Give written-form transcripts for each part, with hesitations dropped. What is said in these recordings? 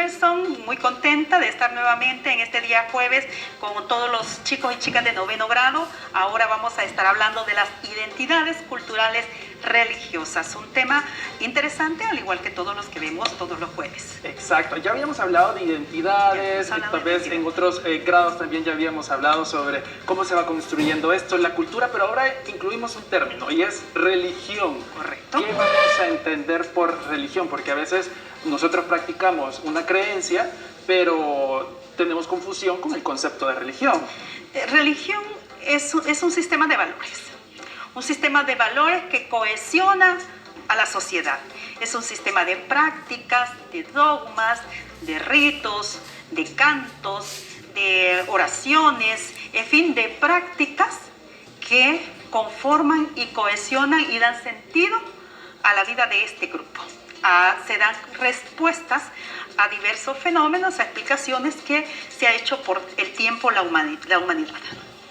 Emerson, muy contenta de estar nuevamente en este día jueves con todos los chicos y chicas de 9º grado. Ahora vamos a estar hablando de las identidades culturales religiosas, un tema interesante al igual que todos los que vemos todos los jueves. Exacto, ya habíamos hablado de identidades, tal vez en otros grados también ya habíamos hablado sobre cómo se va construyendo esto en la cultura, pero ahora incluimos un término y es religión. Correcto. ¿Qué vamos a entender por religión? Porque a veces nosotros practicamos una creencia, pero tenemos confusión con el concepto de religión. Religión es un sistema de valores. Un sistema de valores que cohesiona a la sociedad. Es un sistema de prácticas, de dogmas, de ritos, de cantos, de oraciones, en fin, de prácticas que conforman y cohesionan y dan sentido a la vida de este grupo. Se dan respuestas a diversos fenómenos, a explicaciones que se ha hecho por el tiempo la humanidad.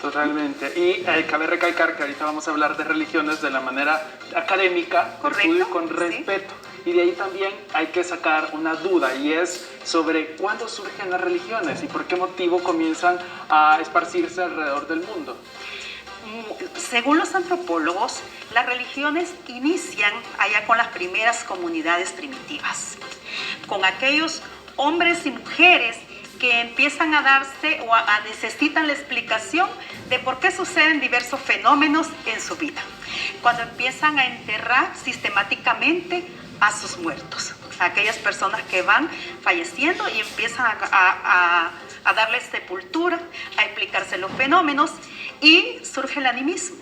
Totalmente. Y cabe recalcar que ahorita vamos a hablar de religiones de la manera académica, estudio con respeto. Sí. Y de ahí también hay que sacar una duda y es sobre cuándo surgen las religiones y por qué motivo comienzan a esparcirse alrededor del mundo. Según los antropólogos, las religiones inician allá con las primeras comunidades primitivas, con aquellos hombres y mujeres que empiezan a darse o necesitan la explicación de por qué suceden diversos fenómenos en su vida. Cuando empiezan a enterrar sistemáticamente a sus muertos, a aquellas personas que van falleciendo y empiezan a darles sepultura, a explicarse los fenómenos y surge el animismo,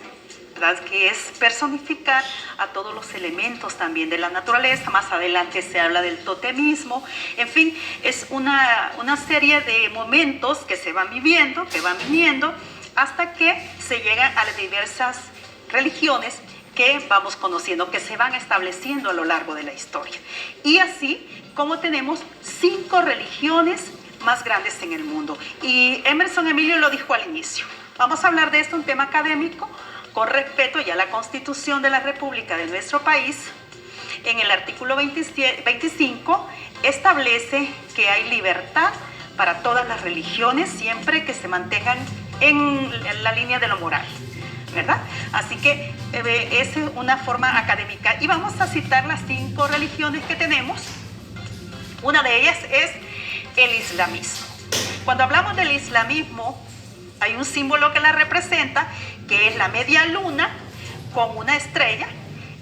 ¿verdad? Que es personificar a todos los elementos también de la naturaleza. Más adelante se habla del totemismo. En fin, es una serie de momentos que se van viviendo, que van viniendo, hasta que se llegan a las diversas religiones que vamos conociendo, que se van estableciendo a lo largo de la historia. Y así como tenemos 5 religiones más grandes en el mundo. Y Emerson Emilio lo dijo al inicio. Vamos a hablar de esto, un tema académico, con respeto ya a la Constitución de la República de nuestro país. En el artículo 25 establece que hay libertad para todas las religiones siempre que se mantengan en la línea de lo moral, ¿verdad? Así que es una forma académica. Y vamos a citar las 5 religiones que tenemos. Una de ellas es el islamismo. Cuando hablamos del islamismo, hay un símbolo que la representa, que es la media luna con una estrella,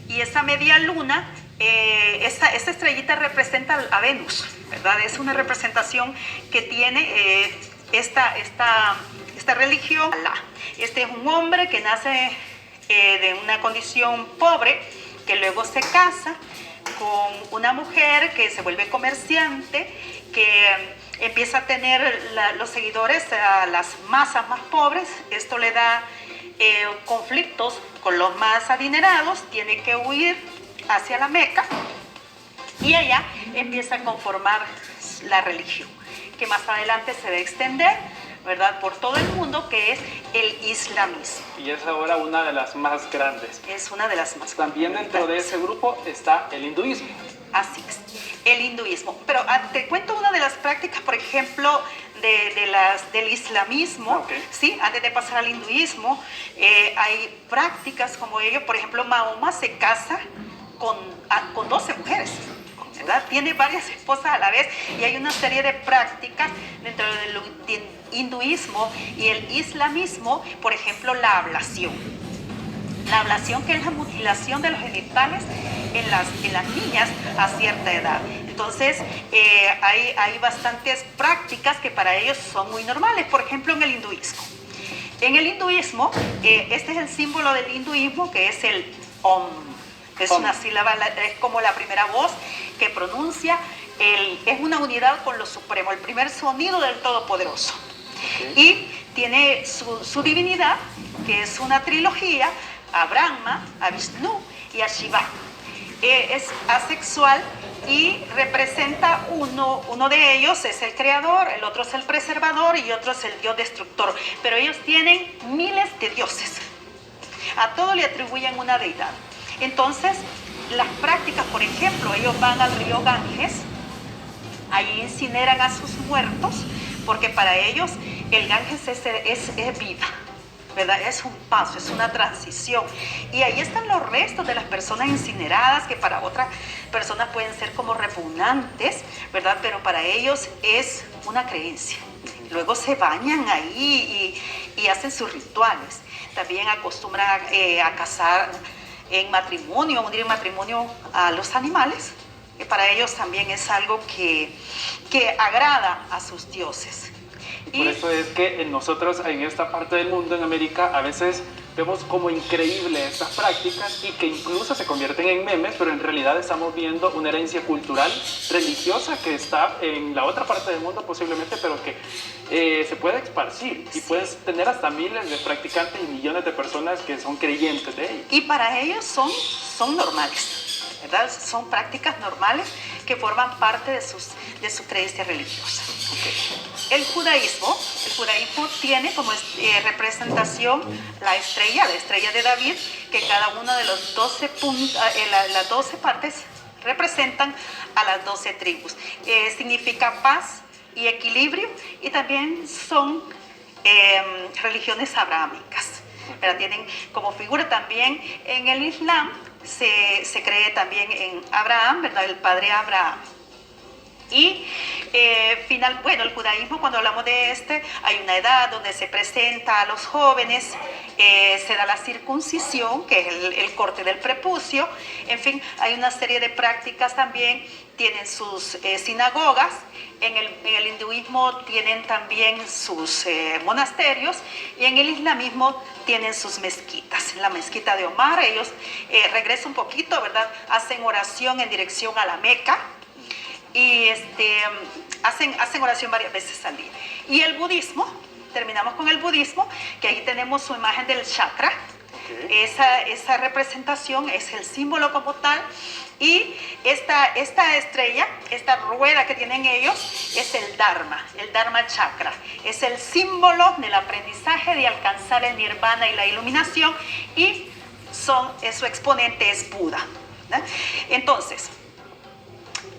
y esa media luna, esa estrellita representa a Venus, ¿verdad? Es una representación que tiene esta religión. Este es un hombre que nace de una condición pobre, que luego se casa con una mujer que se vuelve comerciante, que empieza a tener los seguidores a las masas más pobres. Esto le da conflictos con los más adinerados, tiene que huir hacia la Meca y allá empieza a conformar la religión, que más adelante se va a extender, ¿verdad?, por todo el mundo, que es el islamismo. Y es ahora una de las más grandes. Es una de las más grandes. También dentro de ese grupo está el hinduismo. Así es, el hinduismo. Pero te cuento una de las prácticas, por ejemplo, del islamismo, Okay. ¿sí? Antes de pasar al hinduismo, hay prácticas como ello. Por ejemplo, Mahoma se casa con 12 mujeres, ¿verdad? Tiene varias esposas a la vez, y hay una serie de prácticas dentro del hinduismo y el islamismo. Por ejemplo, la ablación. La ablación, que es la mutilación de los genitales en las niñas a cierta edad. Entonces, hay bastantes prácticas que para ellos son muy normales. Por ejemplo, en el hinduismo. En el hinduismo, este es el símbolo del hinduismo, que es el Om. Es una sílaba, es como la primera voz que pronuncia, es una unidad con lo supremo, el primer sonido del Todopoderoso. Okay. Y tiene su divinidad, que es una trilogía, a Brahma, a Vishnu y a Shiva. Es asexual y representa uno de ellos es el creador, el otro es el preservador y otro es el dios destructor. Pero ellos tienen miles de dioses. A todo le atribuyen una deidad. Entonces, las prácticas, por ejemplo, ellos van al río Ganges Ahí incineran a sus muertos, porque para ellos el Ganges es vida, ¿verdad? Es un paso, es una transición. Y ahí están los restos de las personas incineradas, que para otras personas pueden ser como repugnantes, ¿verdad? Pero para ellos es una creencia. Luego se bañan ahí y hacen sus rituales. También acostumbran a casar en matrimonio, unir en matrimonio a los animales, que para ellos también es algo que agrada a sus dioses. Por eso es que nosotros en esta parte del mundo, en América, a veces vemos como increíble estas prácticas y que incluso se convierten en memes, pero en realidad estamos viendo una herencia cultural, religiosa, que está en la otra parte del mundo posiblemente, pero que se puede esparcir y puedes tener hasta miles de practicantes y millones de personas que son creyentes de ellos. Y para ellos son normales, ¿verdad? Son prácticas normales que forman parte de su creencia religiosa. Okay. El judaísmo tiene como representación la estrella de David, que cada una de los 12 las 12 partes representan a las 12 tribus. Significa paz y equilibrio, y también son religiones abrahámicas. Pero tienen como figura también en el Islam, se cree también en Abraham, ¿verdad? El padre Abraham. Y el judaísmo, cuando hablamos de hay una edad donde se presenta a los jóvenes, se da la circuncisión, que es el corte del prepucio. En fin, hay una serie de prácticas también. Tienen sus sinagogas. En el hinduismo tienen también sus monasterios, y en el islamismo tienen sus mezquitas. La mezquita de Omar, ellos regresan un poquito, ¿verdad? Hacen oración en dirección a la Meca. Y hacen oración varias veces al día. Y el budismo, terminamos con el budismo, que ahí tenemos su imagen del chakra. Okay. Esa representación es el símbolo como tal. Y esta estrella, esta rueda que tienen ellos, es el Dharma chakra. Es el símbolo del aprendizaje de alcanzar el nirvana y la iluminación. Y su exponente es Buda, ¿no? Entonces,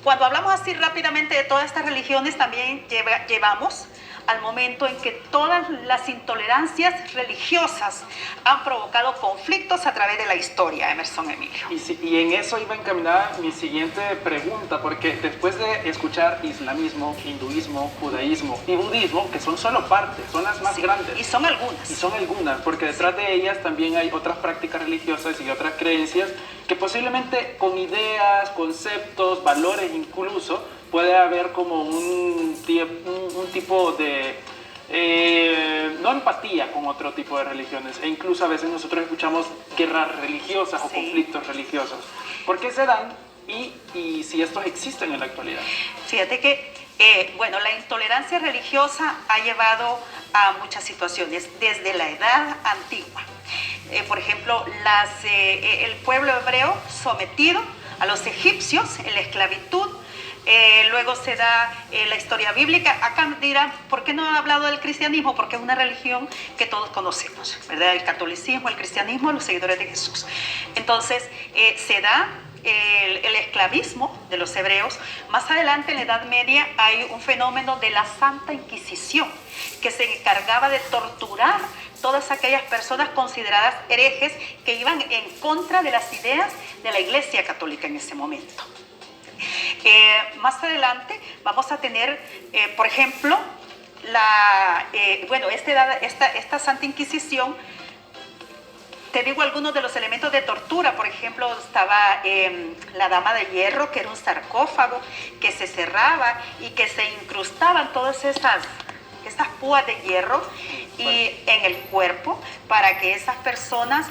cuando hablamos así rápidamente de todas estas religiones, también llevamos al momento en que todas las intolerancias religiosas han provocado conflictos a través de la historia, Emerson Emilio. Y en eso iba encaminada mi siguiente pregunta, porque después de escuchar islamismo, hinduismo, judaísmo y budismo, que son solo partes, son las más grandes. Y son algunas. Y son algunas, porque detrás de ellas también hay otras prácticas religiosas y otras creencias que posiblemente con ideas, conceptos, valores incluso, puede haber como un tipo de no empatía con otro tipo de religiones, e incluso a veces nosotros escuchamos guerras religiosas o conflictos religiosos. ¿Por qué se dan y si estos existen en la actualidad? Fíjate que la intolerancia religiosa ha llevado a muchas situaciones desde la edad antigua. Por ejemplo, el pueblo hebreo sometido a los egipcios en la esclavitud. Luego se da la historia bíblica. Acá dirán, ¿por qué no ha hablado del cristianismo? Porque es una religión que todos conocemos, ¿verdad? El catolicismo, el cristianismo, los seguidores de Jesús. Entonces, se da el esclavismo de los hebreos. Más adelante, en la Edad Media, hay un fenómeno de la Santa Inquisición, que se encargaba de torturar todas aquellas personas consideradas herejes que iban en contra de las ideas de la Iglesia Católica en ese momento. Más adelante vamos a tener, por ejemplo, esta Santa Inquisición. Te digo algunos de los elementos de tortura. Por ejemplo, estaba la Dama de Hierro, que era un sarcófago que se cerraba y que se incrustaban todas estas púas de hierro en el cuerpo, para que esas personas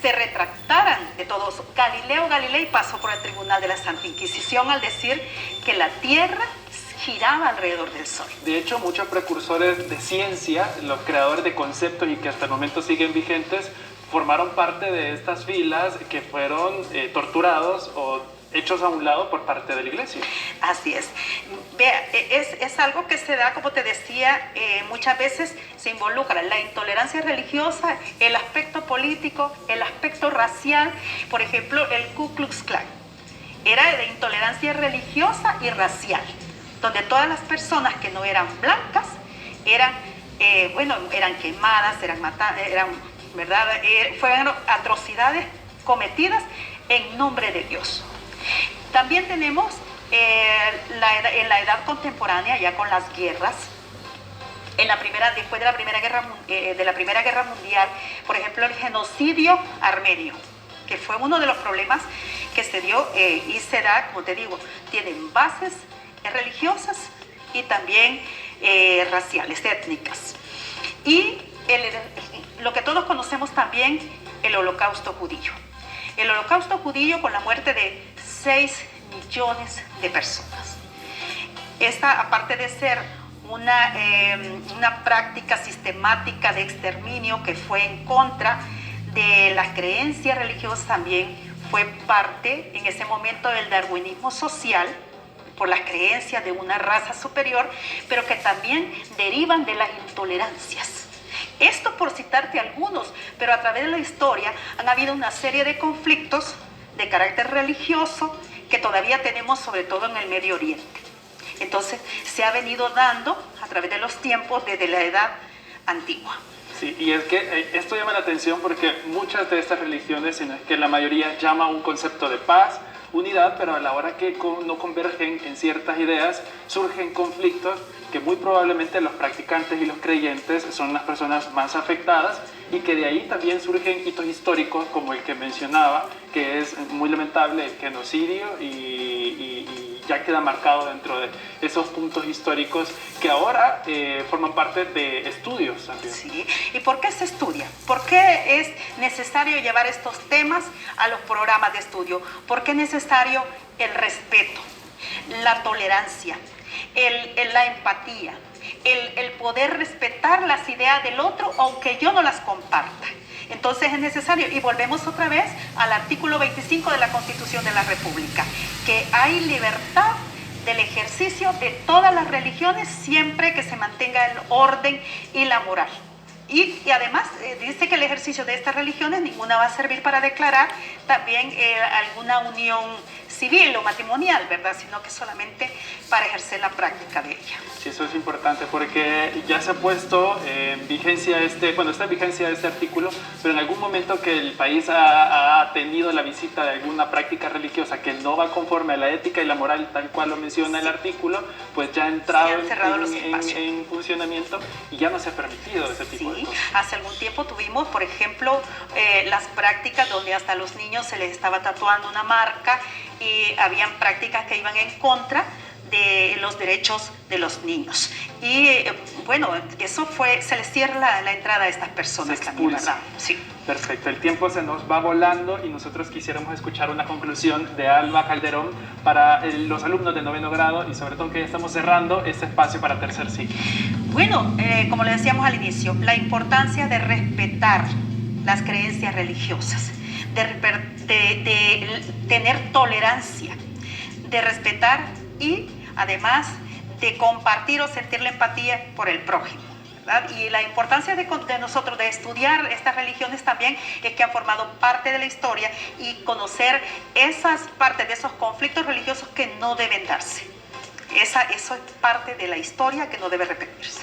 se retractaran de todo eso. Galileo Galilei pasó por el tribunal de la Santa Inquisición al decir que la Tierra giraba alrededor del Sol. De hecho, muchos precursores de ciencia, los creadores de conceptos y que hasta el momento siguen vigentes, formaron parte de estas filas que fueron torturados o hechos a un lado por parte de la Iglesia. Así es. Vea, es algo que se da, como te decía, muchas veces se involucra la intolerancia religiosa, el aspecto político, el aspecto racial. Por ejemplo, el Ku Klux Klan era de intolerancia religiosa y racial. donde todas las personas que no eran blancas eran, eran quemadas, ¿verdad? Fueron atrocidades cometidas en nombre de Dios. También tenemos en la edad contemporánea, ya con las guerras, después de la Primera Guerra Mundial, por ejemplo, el genocidio armenio, que fue uno de los problemas que se dio y se da, como te digo, tienen bases religiosas y también raciales, étnicas. Y lo que todos conocemos también, el Holocausto judío. El Holocausto judío con la muerte de 6 millones de personas. Esta, aparte de ser una práctica sistemática de exterminio que fue en contra de las creencias religiosas, también fue parte en ese momento del darwinismo social, por las creencias de una raza superior, pero que también derivan de las intolerancias. Esto por citarte algunos, pero a través de la historia han habido una serie de conflictos de carácter religioso que todavía tenemos, sobre todo en el Medio Oriente. Entonces se ha venido dando a través de los tiempos desde la edad antigua. Sí, y es que esto llama la atención porque muchas de estas religiones, sino es que la mayoría llama un concepto de paz, unidad, pero a la hora que no convergen en ciertas ideas, surgen conflictos que muy probablemente los practicantes y los creyentes son las personas más afectadas, y que de ahí también surgen hitos históricos como el que mencionaba, que es muy lamentable, el genocidio, y ya queda marcado dentro de esos puntos históricos que ahora forman parte de estudios también. Sí, ¿y por qué se estudia? ¿Por qué es necesario llevar estos temas a los programas de estudio? ¿Por qué es necesario el respeto, la tolerancia, la empatía, el poder respetar las ideas del otro aunque yo no las comparta? Entonces es necesario, y volvemos otra vez al artículo 25 de la Constitución de la República, que hay libertad del ejercicio de todas las religiones siempre que se mantenga el orden y la moral. Y además dice que el ejercicio de estas religiones ninguna va a servir para declarar también alguna unión civil o matrimonial, ¿verdad? Sino que solamente para ejercer la práctica de ella. Sí, eso es importante porque ya se ha puesto en vigencia está en vigencia este artículo, pero en algún momento que el país ha tenido la visita de alguna práctica religiosa que no va conforme a la ética y la moral tal cual lo menciona el artículo, pues ya ha entrado en funcionamiento y ya no se ha permitido ese tipo de cosas. Hace algún tiempo tuvimos, por ejemplo, las prácticas donde hasta a los niños se les estaba tatuando una marca, y habían prácticas que iban en contra de los derechos de los niños. Y bueno, eso se les cierra la entrada a estas personas también, ¿verdad? Sí. Perfecto, el tiempo se nos va volando y nosotros quisiéramos escuchar una conclusión de Alba Calderón para los alumnos de 9º grado, y sobre todo que ya estamos cerrando este espacio para tercer ciclo. Bueno, como le decíamos al inicio, la importancia de respetar las creencias religiosas, de tener tolerancia, de respetar y además de compartir o sentir la empatía por el prójimo, ¿verdad? Y la importancia de nosotros de estudiar estas religiones también es que han formado parte de la historia, y conocer esas partes de esos conflictos religiosos que no deben darse. Eso es parte de la historia que no debe repetirse.